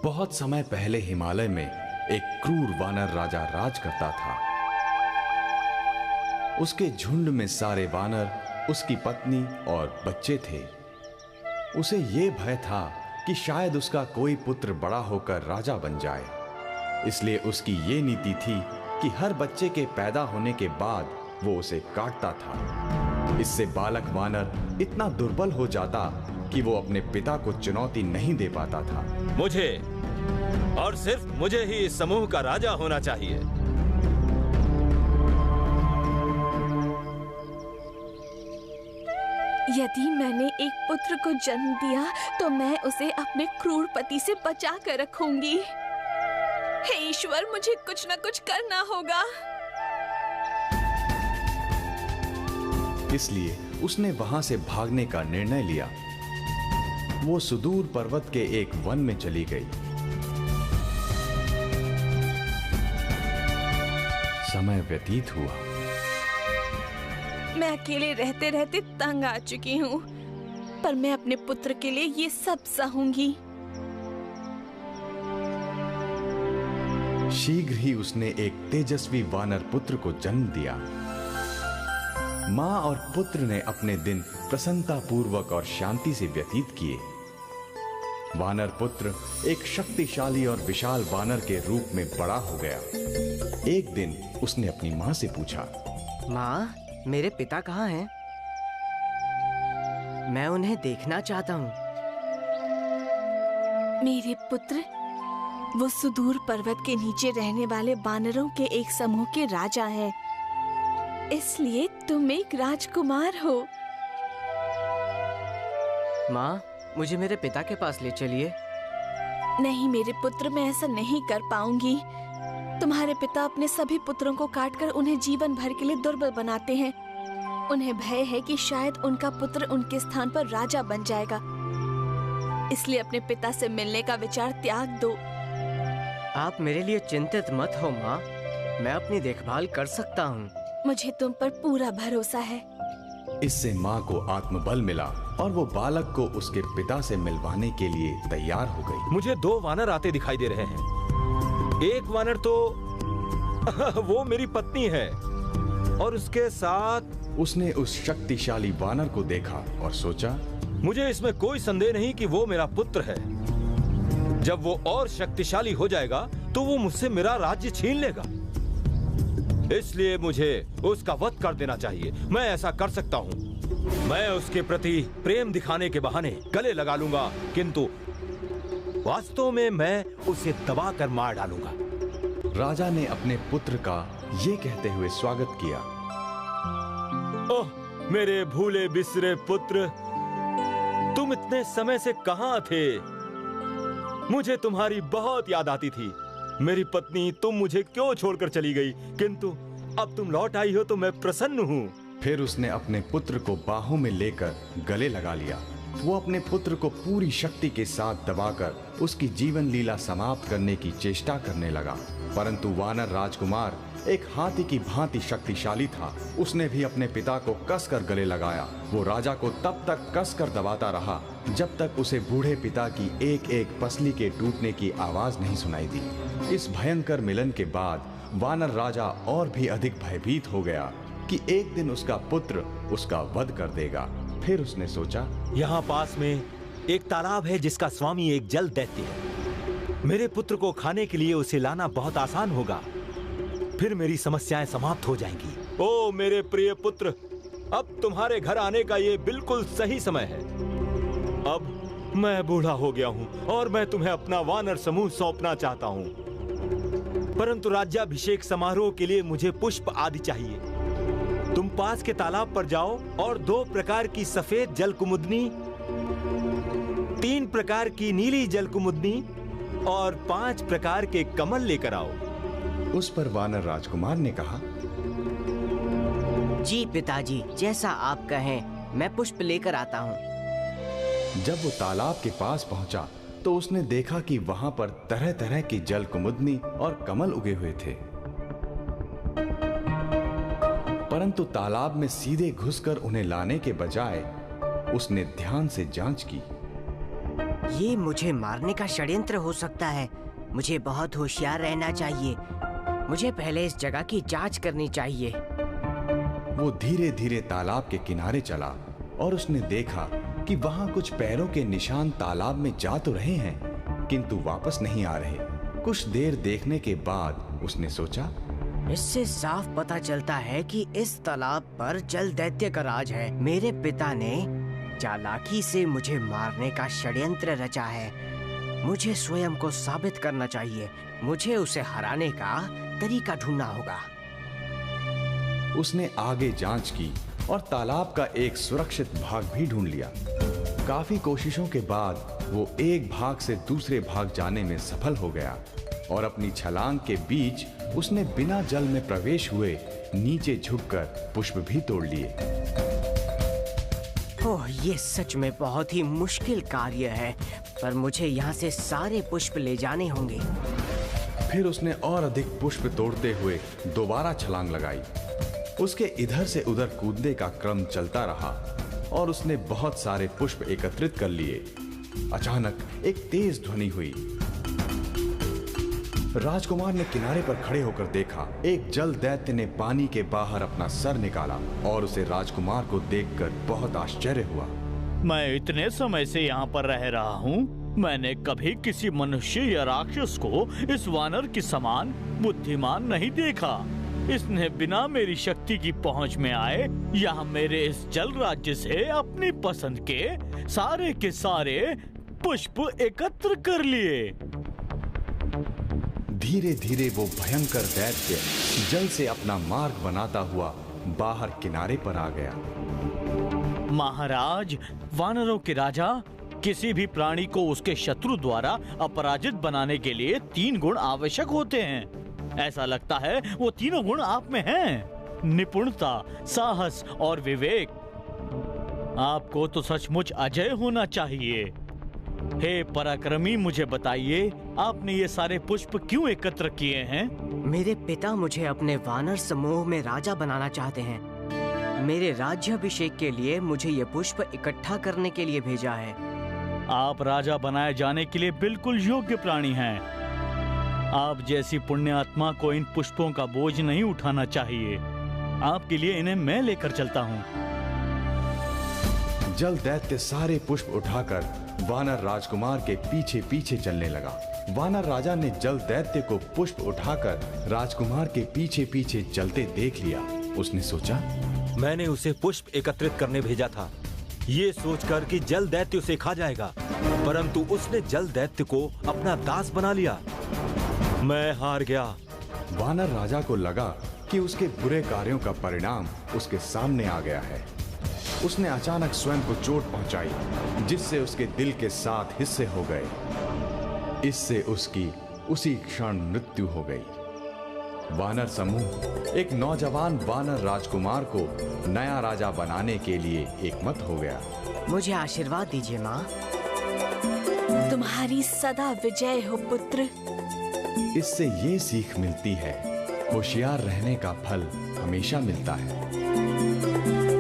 बहुत समय पहले हिमालय में एक क्रूर वानर राजा राज करता था। उसके झुंड में सारे वानर, उसकी पत्नी और बच्चे थे। उसे ये भय था कि शायद उसका कोई पुत्र बड़ा होकर राजा बन जाए। इसलिए उसकी ये नीति थी कि हर बच्चे के पैदा होने के बाद वो उसे काटता था। इससे बालक वानर इतना दुर्बल हो जाता कि वो अपने पिता को चुनौती नहीं दे पाता था। मुझे और सिर्फ मुझे ही इस समूह का राजा होना चाहिए। यदि मैंने एक पुत्र को जन्म दिया तो मैं उसे अपने क्रूर पति से बचा कर रखूंगी। हे ईश्वर, मुझे कुछ न कुछ करना होगा। इसलिए उसने वहां से भागने का निर्णय लिया। वो सुदूर पर्वत के एक वन में चली गई। समय व्यतीत हुआ। मैं अकेले रहते रहते तंग आ चुकी हूँ, पर मैं अपने पुत्र के लिए ये सब सहूंगी। शीघ्र ही उसने एक तेजस्वी वानर पुत्र को जन्म दिया। माँ और पुत्र ने अपने दिन प्रसन्नता पूर्वक और शांति से व्यतीत किए। वानर पुत्र एक शक्तिशाली और विशाल वानर के रूप में बड़ा हो गया। एक दिन उसने अपनी माँ से पूछा, माँ, मेरे पिता कहाँ हैं? मैं उन्हें देखना चाहता हूँ। मेरे पुत्र, वो सुदूर पर्वत के नीचे रहने वाले वानरों के एक समूह के राजा हैं। इसलिए तुम एक राजकुमार हो। माँ, मुझे मेरे पिता के पास ले चलिए। नहीं मेरे पुत्र, मैं ऐसा नहीं कर पाऊंगी। तुम्हारे पिता अपने सभी पुत्रों को काटकर उन्हें जीवन भर के लिए दुर्बल बनाते हैं। उन्हें भय है कि शायद उनका पुत्र उनके स्थान पर राजा बन जाएगा। इसलिए अपने पिता से मिलने का विचार त्याग दो। आप मेरे लिए चिंतित मत हो माँ, मैं अपनी देखभाल कर सकता हूँ। मुझे तुम पर पूरा भरोसा है। इससे माँ को आत्मबल मिला और वो बालक को उसके पिता से मिलवाने के लिए तैयार हो गई। मुझे दो वानर आते दिखाई दे रहे हैं। एक वानर तो वो मेरी पत्नी है और उसके साथ उसने उस शक्तिशाली वानर को देखा और सोचा, मुझे इसमें कोई संदेह नहीं कि वो मेरा पुत्र है। जब वो और शक्तिशाली हो जाएगा तो वो मुझसे मेरा राज्य छीन लेगा। इसलिए मुझे उसका वध कर देना चाहिए। मैं ऐसा कर सकता हूँ। मैं उसके प्रति प्रेम दिखाने के बहाने गले लगा लूंगा, किंतु वास्तव में मैं उसे दबाकर मार डालूंगा। राजा ने अपने पुत्र का ये कहते हुए स्वागत किया, ओह मेरे भूले बिसरे पुत्र, तुम इतने समय से कहां थे? मुझे तुम्हारी बहुत याद आती थी। मेरी पत्नी, तुम मुझे क्यों छोड़कर चली गई? किंतु अब तुम लौट आई हो तो मैं प्रसन्न हूँ। फिर उसने अपने पुत्र को बाहों में लेकर गले लगा लिया। वो अपने पुत्र को पूरी शक्ति के साथ दबाकर उसकी जीवन लीला समाप्त करने की चेष्टा करने लगा। परंतु वानर राजकुमार एक हाथी की भांति शक्तिशाली था। उसने भी अपने पिता को कसकर गले लगाया। वो राजा को तब तक कसकर दबाता रहा जब तक उसे बूढ़े पिता की एक एक पसली के टूटने की आवाज नहीं सुनाई दी। इस भयंकर मिलन के बाद वानर राजा और भी अधिक भयभीत हो गया कि एक दिन उसका पुत्र उसका वध कर देगा। फिर उसने सोचा, यहाँ पास में एक तालाब है जिसका स्वामी एक जल दैत्य है। मेरे पुत्र को खाने के लिए उसे लाना बहुत आसान होगा। फिर मेरी समस्याएं समाप्त हो जाएंगी। ओ मेरे प्रिय पुत्र, अब तुम्हारे घर आने का ये बिल्कुल सही समय है। अब मैं बूढ़ा हो गया हूँ और मैं तुम्हें अपना वानर समूह सौंपना चाहता हूँ, परंतु राज्याभिषेक समारोह के लिए मुझे पुष्प आदि चाहिए। तुम पास के तालाब पर जाओ और 2 प्रकार की सफेद जलकुमुदनी, 3 प्रकार की नीली जलकुमुदनी और 5 प्रकार के कमल लेकर आओ। उस पर वानर राजकुमार ने कहा, जी पिताजी, जैसा आप कहें, मैं पुष्प लेकर आता हूँ। जब वो तालाब के पास पहुंचा तो उसने देखा कि वहां पर तरह तरह की जलकुमुदनी और कमल उगे हुए थे। परंतु तालाब में सीधे घुसकर उन्हें लाने के बजाय उसने ध्यान से जांच की। ये मुझे मारने का षड्यंत्र हो सकता है। मुझे बहुत होशियार रहना चाहिए। मुझे पहले इस जगह की जांच करनी चाहिए। वो धीरे धीरे तालाब के किनारे चला और उसने देखा कि वहां कुछ पैरों के निशान तालाब में जा तो रहे हैं, किंतु वापस नहीं आ रहे। कुछ देर देखने के बाद उसने सोचा, इससे साफ पता चलता है कि इस तालाब पर जल दैत्य का राज है। मेरे पिता ने चालाकी से मुझे मारने का षड्यंत्र रचा है। मुझे स्वयं को साबित करना चाहिए। मुझे उसे हराने का तरीका ढूंढना होगा। उसने आगे जांच की और तालाब का एक सुरक्षित भाग भी ढूंढ लिया। काफी कोशिशों के बाद वो एक भाग से दूसरे भाग जाने में सफल हो गया और अपनी छलांग के बीच उसने बिना जल में प्रवेश हुए नीचे झुककर पुष्प भी तोड़ लिए। ओह, ये सच में बहुत ही मुश्किल कार्य है, पर मुझे यहाँ से सारे पुष्प ले जाने होंगे। फिर उसने और अधिक पुष्प तोड़ते हुए दोबारा छलांग लगाई। उसके इधर से उधर कूदने का क्रम चलता रहा और उसने बहुत सारे पुष्प एकत्रित कर लिए। अचानक एक तेज ध्वनि हुई। राजकुमार ने किनारे पर खड़े होकर देखा। एक जल दैत्य ने पानी के बाहर अपना सर निकाला और उसे राजकुमार को देखकर बहुत आश्चर्य हुआ। मैं इतने समय से यहाँ पर रह रहा हूँ, मैंने कभी किसी मनुष्य या राक्षस को इस वानर के समान बुद्धिमान नहीं देखा। इसने बिना मेरी शक्ति की पहुंच में आए यहाँ मेरे इस जल राज्य से अपनी पसंद के सारे पुष्प एकत्र कर लिए। धीरे धीरे वो भयंकर दैत्य जल से अपना मार्ग बनाता हुआ बाहर किनारे पर आ गया। महाराज, वानरों के राजा, किसी भी प्राणी को उसके शत्रु द्वारा अपराजित बनाने के लिए 3 गुण आवश्यक होते हैं। ऐसा लगता है वो तीनों गुण आप में हैं। निपुणता, साहस और विवेक। आपको तो सचमुच अजय होना चाहिए। हे पराक्रमी, मुझे बताइए, आपने ये सारे पुष्प क्यों एकत्र किए हैं? मेरे पिता मुझे अपने वानर समूह में राजा बनाना चाहते हैं। मेरे राज्याभिषेक के लिए मुझे ये पुष्प इकट्ठा करने के लिए भेजा है। आप राजा बनाए जाने के लिए बिल्कुल योग्य प्राणी हैं। आप जैसी पुण्य आत्मा को इन पुष्पों का बोझ नहीं उठाना चाहिए। आपके लिए इन्हें मैं लेकर चलता हूँ। जल दैत्य सारे पुष्प उठाकर वानर राजकुमार के पीछे पीछे चलने लगा। वानर राजा ने जल दैत्य को पुष्प उठाकर राजकुमार के पीछे पीछे चलते देख लिया। उसने सोचा, मैंने उसे पुष्प एकत्रित करने भेजा था, ये सोचकर कि जल दैत्य उसे खा जाएगा, परंतु उसने जल दैत्य को अपना दास बना लिया। मैं हार गया। वानर राजा को लगा कि उसके बुरे कार्यों का परिणाम उसके सामने आ गया है। उसने अचानक स्वयं को चोट पहुंचाई, जिससे उसके दिल के 7 हिस्से हो गए। इससे उसकी उसी क्षण मृत्यु हो गई। वानर समूह एक नौजवान वानर राजकुमार को नया राजा बनाने के लिए एकमत हो गया। मुझे आशीर्वाद दीजिए माँ। तुम्हारी सदा विजय हो पुत्र। इससे ये सीख मिलती है, होशियार रहने का फल हमेशा मिलता है।